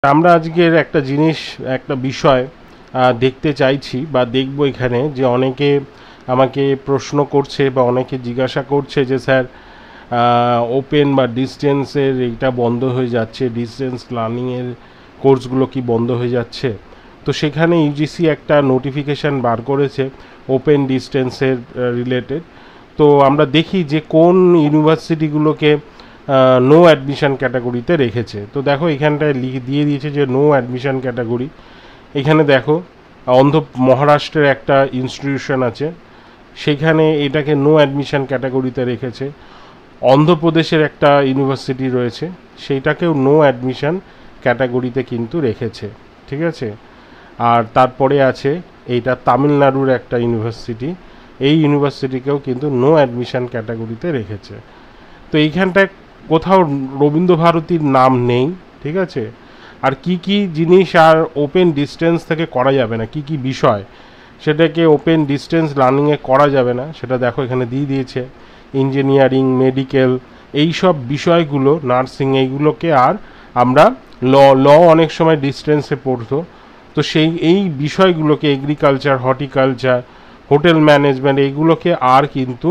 আমরা আজকের একটা জিনিস একটা বিষয় দেখতে চাইছি বা দেখব এখানে যে অনেকে আমাকে প্রশ্ন করছে বা অনেকে জিজ্ঞাসা করছে যে স্যার ওপেন বা ডিস্টেন্সের এইটা বন্ধ হয়ে যাচ্ছে, ডিস্টেন্স লার্নিংয়ের কোর্সগুলো কি বন্ধ হয়ে যাচ্ছে। তো সেখানে ইউজিসি একটা নোটিফিকেশান বার করেছে ওপেন ডিস্টেন্সের রিলেটেড। তো আমরা দেখি যে কোন ইউনিভার্সিটিগুলোকে নো অ্যাডমিশন ক্যাটাগরিতে রেখেছে। তো দেখো এখানটায় দিয়ে দিয়েছে যে নো অ্যাডমিশন ক্যাটাগরি। এখানে দেখো মহারাষ্ট্রের একটা ইনস্টিটিউশন আছে, সেখানে এটাকে নো অ্যাডমিশন ক্যাটাগরিতে রেখেছে। অন্ধ্রপ্রদেশের একটা ইউনিভার্সিটি রয়েছে, সেইটাকেও নো অ্যাডমিশন ক্যাটাগরিতে কিন্তু রেখেছে, ঠিক আছে। আর তারপরে আছে এইটা তামিলনাড়ুর একটা ইউনিভার্সিটি, এই ইউনিভার্সিটিকেও কিন্তু নো অ্যাডমিশন ক্যাটাগরিতে রেখেছে। তো এইখানটায় কোথাও রবীন্দ্রভারতীর নাম নেই, ঠিক আছে। আর কি কি জিনিস আর ওপেন ডিস্টেন্স থেকে করা যাবে না, কি কি বিষয় সেটাকে ওপেন ডিস্টেন্স লার্নিংয়ে করা যাবে না, সেটা দেখো এখানে দিয়ে দিয়েছে। ইঞ্জিনিয়ারিং, মেডিকেল, এই সব বিষয়গুলো, নার্সিং, এইগুলোকে আর আমরা ল অনেক সময় ডিস্টেন্সে পড়তো, তো এই বিষয়গুলোকে এগ্রিকালচার, হর্টিকালচার, হোটেল ম্যানেজমেন্ট, এইগুলোকে আর কিন্তু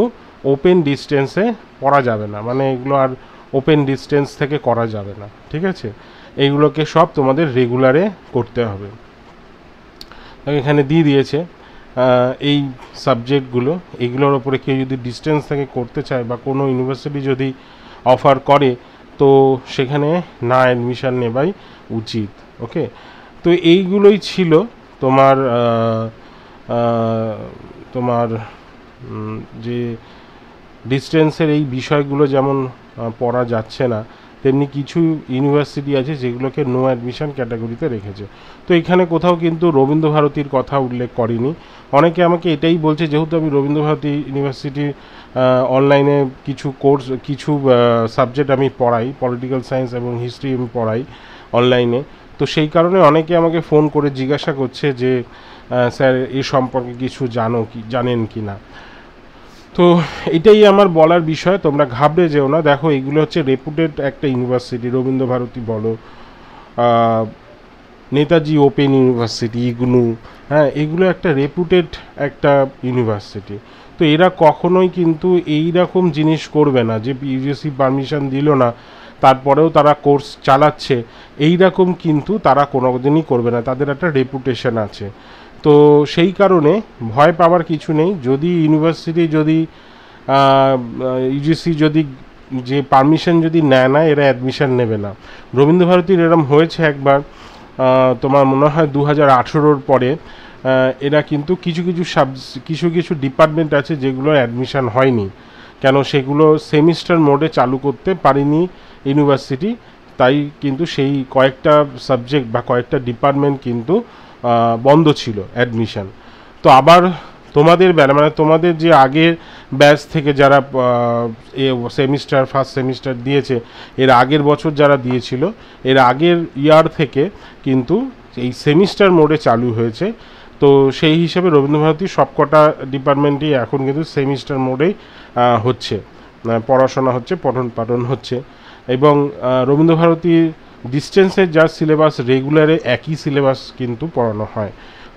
ওপেন ডিস্টেন্সে পড়া যাবে না, মানে এগুলো আর ওপেন ডিস্টেন্স থেকে করা যাবে না, ঠিক আছে। এইগুলোকে সব তোমাদের রেগুলারে করতে হবে। এখানে দিয়ে দিয়েছে এই সাবজেক্টগুলো, এগুলোর ওপরে কেউ যদি ডিস্টেন্স থেকে করতে চায় বা কোনো ইউনিভার্সিটি যদি অফার করে, তো সেখানে না অ্যাডমিশান নেওয়াই উচিত। ওকে, তো এইগুলোই ছিল তোমার তোমার যে ডিস্টেন্সের এই বিষয়গুলো যেমন পড়া যাচ্ছে না, তেমনি কিছু ইউনিভার্সিটি আছে যেগুলোকে নো অ্যাডমিশন ক্যাটাগরিতে রেখেছে। তো এখানে কোথাও কিন্তু রবীন্দ্রভারতীর কথা উল্লেখ করেনি। অনেকে আমাকে এটাই বলছে, যেহেতু আমি রবীন্দ্রভারতী ইউনিভার্সিটি অনলাইনে কিছু কোর্স, কিছু সাবজেক্ট আমি পড়াই, পলিটিক্যাল সায়েন্স এবং হিস্ট্রি আমি পড়াই অনলাইনে, তো সেই কারণে অনেকে আমাকে ফোন করে জিজ্ঞাসা করছে যে স্যার এ সম্পর্কে কিছু জানেন কি না। তো এটাই আমার বলার বিষয়, তোমরা ঘাবড়ে যেও না। দেখো এগুলো হচ্ছে রেপুটেড একটা ইউনিভার্সিটি, রবীন্দ্রভারতী বলো, নেতাজি ওপেন ইউনিভার্সিটি, ইগনু, হ্যাঁ, এগুলো একটা রেপুটেড একটা ইউনিভার্সিটি। তো এরা কখনোই কিন্তু এই রকম জিনিস করবে না যে ইউজিসি পারমিশন দিল না তারপরেও তারা কোর্স চালাচ্ছে, এই রকম কিন্তু তারা কোনো দিনই করবে না, তাদের একটা রেপুটেশন আছে। তো সেই কারণে ভয় পাওয়ার কিছু নেই। যদি ইউনিভার্সিটি, যদি ইউজিসি যদি যে পারমিশন যদি নেয় না, এরা অ্যাডমিশন নেবে না। রবীন্দ্রভারতীর এরম হয়েছে একবার, তোমার মনে হয় 2018-র পরে এরা কিন্তু কিছু কিছু ডিপার্টমেন্ট আছে যেগুলো অ্যাডমিশন হয়নি, কেন সেগুলো সেমিস্টার মোডে চালু করতে পারেনি ইউনিভার্সিটি, তাই কিন্তু সেই কয়েকটা সাবজেক্ট বা কয়েকটা ডিপার্টমেন্ট কিন্তু বন্ধ ছিল অ্যাডমিশন। তো আবার তোমাদের বেলা, মানে তোমাদের যে আগের ব্যাচ থেকে যারা ফার্স্ট সেমিস্টার দিয়েছে, এর আগের বছর যারা দিয়েছিল, এর আগের ইয়ার থেকে কিন্তু এই সেমিস্টার মোডে চালু হয়েছে। তো সেই হিসেবে রবীন্দ্রভারতীর সবকটা ডিপার্টমেন্টই এখন কিন্তু সেমিস্টার মোডেই হচ্ছে, পড়াশোনা হচ্ছে, পঠন পাঠন হচ্ছে। এবং রবীন্দ্রভারতীর ডিস্টেন্সের যা সিলেবাস, রেগুলারে একই সিলেবাস কিন্তু পড়ানো হয়।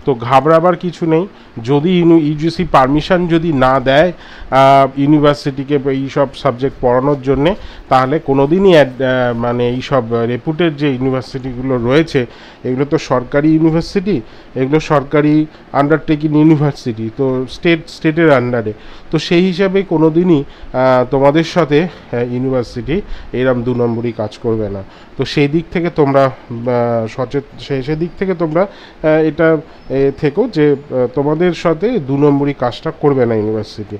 তো ঘাবড়াবার কিছু নেই। যদি ইউজিসি পারমিশন যদি না দেয় ইউনিভার্সিটিকে এই সব সাবজেক্ট পড়ানোর জন্যে, তাহলে কোনো দিনই মানে এই সব রেপুটেড যে ইউনিভার্সিটিগুলো রয়েছে, এগুলো তো সরকারি ইউনিভার্সিটি, এগুলো সরকারি আন্ডারটেকিং ইউনিভার্সিটি, তো স্টেটের আন্ডারে, তো সেই হিসাবে কোনো দিনই তোমাদের সাথে ইউনিভার্সিটি এরম 2 নম্বরই কাজ করবে না। তো সেই দিক থেকে তোমরা সেদিক থেকে তোমরা এটা থেকেও যে তোমাদের সাথে 2 নম্বরই কাজটা করবে না ইউনিভার্সিটি,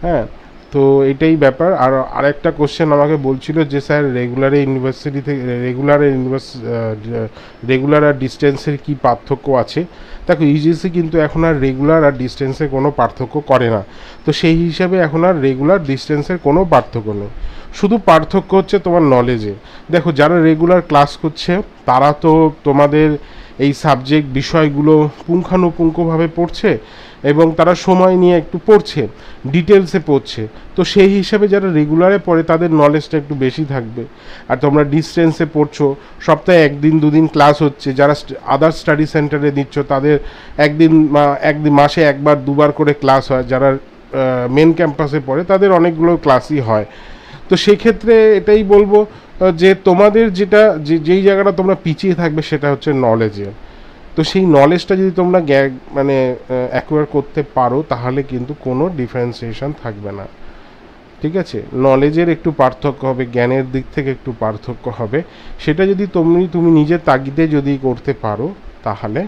হ্যাঁ। তো এটাই ব্যাপার। আর আরেকটা কোশ্চেন আমাকে বলছিল যে স্যার ইউনিভার্সিটি থেকে রেগুলার আর ডিস্টেন্সের কি পার্থক্য আছে। দেখো ইউজিসি কিন্তু এখন আর রেগুলার আর ডিস্টেন্সের কোনো পার্থক্য করে না, তো সেই হিসাবে এখন আর রেগুলার ডিস্টেন্সের কোনো পার্থক্য নেই, শুধু পার্থক্য হচ্ছে তোমার নলেজে। দেখো যারা রেগুলার ক্লাস করছে তারা তো তোমাদের এই সাবজেক্ট বিষয়গুলো পুঙ্খানুপুঙ্খভাবে পড়ছে, এবং তারা সময় নিয়ে একটু পড়ছে, ডিটেলসে পড়ছে, তো সেই হিসাবে যারা রেগুলারে পড়ে তাদের নলেজটা একটু বেশি থাকবে। আর তোমরা ডিস্টেন্সে পড়ছো, সপ্তাহে একদিন দুদিন ক্লাস হচ্ছে, যারা আদার স্টাডি সেন্টারে দিচ্ছ তাদের একদিন মাসে একবার দুবার করে ক্লাস হয়, যারা মেন ক্যাম্পাসে পড়ে তাদের অনেকগুলো ক্লাসই হয়। তো সেই ক্ষেত্রে এটাই বলবো যে তোমাদের যেই জায়গাটা তোমরা পিছিয়ে থাকবে সেটা হচ্ছে নলেজের। তো সেই নলেজটা যদি তোমরা মানে অ্যাকোয়ার করতে পারো তাহলে কিন্তু কোনো ডিফারেন্সিয়েশন থাকবে না, ঠিক আছে? নলেজের একটু পার্থক্য হবে, জ্ঞানের দিক থেকে একটু পার্থক্য হবে, সেটা যদি তুমি নিজের তাগিদে যদি করতে পারো তাহলে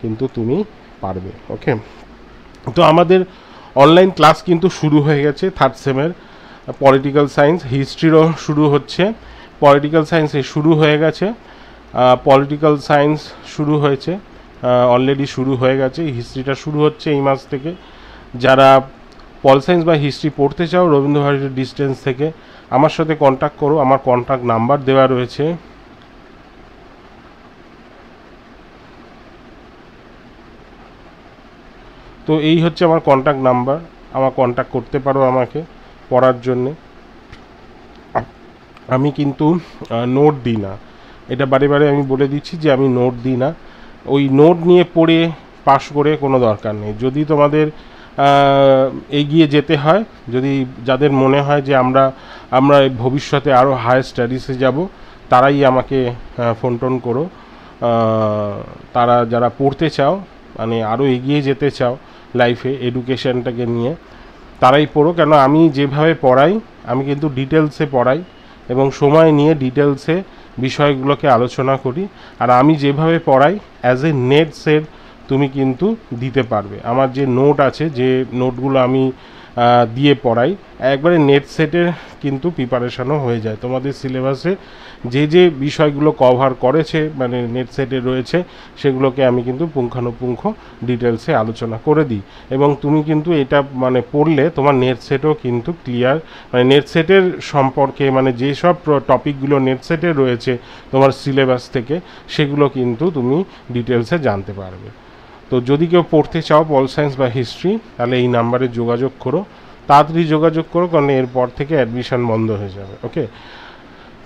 কিন্তু তুমি পারবে। ওকে, তো আমাদের অনলাইন ক্লাস কিন্তু শুরু হয়ে গেছে থার্ড সেমের। পলিটিক্যাল সায়েন্স, হিস্ট্রিরও শুরু হচ্ছে। পলিটিক্যাল সায়েন্সে শুরু হয়ে গেছে, পলিটিক্যাল সায়েন্স শুরু হয়েছে, অলরেডি শুরু হয়ে গেছে। হিস্ট্রিটা শুরু হচ্ছে এই মাস থেকে। যারা পল সায়েন্স বা হিস্ট্রি পড়তে চাও রবীন্দ্রভারতীর ডিস্টেন্স থেকে আমার সাথে কন্ট্যাক্ট করো, আমার কন্ট্যাক্ট নাম্বার দেওয়া রয়েছে। তো এই হচ্ছে আমার কন্ট্যাক্ট নাম্বার, আমার কন্ট্যাক্ট করতে পারো আমাকে পড়ার জন্যে। আমি কিন্তু নোট দিই না, এটা বারে বারে আমি বলে দিচ্ছি যে আমি নোট দিই না। ওই নোট নিয়ে পড়ে পাশ করে কোনো দরকার নেই। যদি তোমাদের এগিয়ে যেতে হয়, যদি যাদের মনে হয় যে আমরা ভবিষ্যতে আরও হায়ার স্টাডিজে যাব, তারাই আমাকে ফোন টোন করো। তারা যারা পড়তে চাও, মানে আরও এগিয়ে যেতে চাও লাইফে এডুকেশনটাকে নিয়ে, তারাই পড়ো। কেন আমি যেভাবে পড়াই আমি কিন্তু ডিটেলসে পড়াই এবং সময় নিয়ে ডিটেলসে বিষয়গুলোকে আলোচনা করি। আর আমি যেভাবে পড়াই অ্যাজ এ নেট সেট তুমি কিন্তু দিতে পারবে। আমার যে নোট আছে, যে নোটগুলো আমি দিয়ে পড়াই, একবারে নেট সেটের কিন্তু প্রিপারেশানও হয়ে যায়। তোমাদের সিলেবাসে যে বিষয়গুলো কভার করেছে মানে নেট সেটে রয়েছে সেগুলোকে আমি কিন্তু পুঙ্খানুপুঙ্খ ডিটেলসে আলোচনা করে দিই। এবং তুমি কিন্তু এটা মানে পড়লে তোমার নেট সেটও কিন্তু ক্লিয়ার, মানে নেট সেটের সম্পর্কে মানে যেসব টপিকগুলো নেট সেটে রয়েছে তোমার সিলেবাস থেকে সেগুলো কিন্তু তুমি ডিটেলসে জানতে পারবে। তো যদি কেউ পড়তে চাও পল সায়েন্স বা হিস্ট্রি, তাহলে এই নাম্বারে যোগাযোগ করো, তাড়াতাড়ি যোগাযোগ করো, কারণ এরপর থেকে অ্যাডমিশন বন্ধ হয়ে যাবে। ওকে,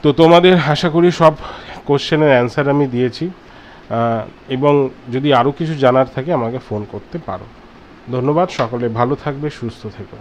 তো তোমাদের আশা করি সব কোশ্চেনের অ্যান্সার আমি দিয়েছি, এবং যদি আরও কিছু জানার থাকে আমাকে ফোন করতে পারো। ধন্যবাদ, সকলে ভালো থাকবে, সুস্থ থেকো।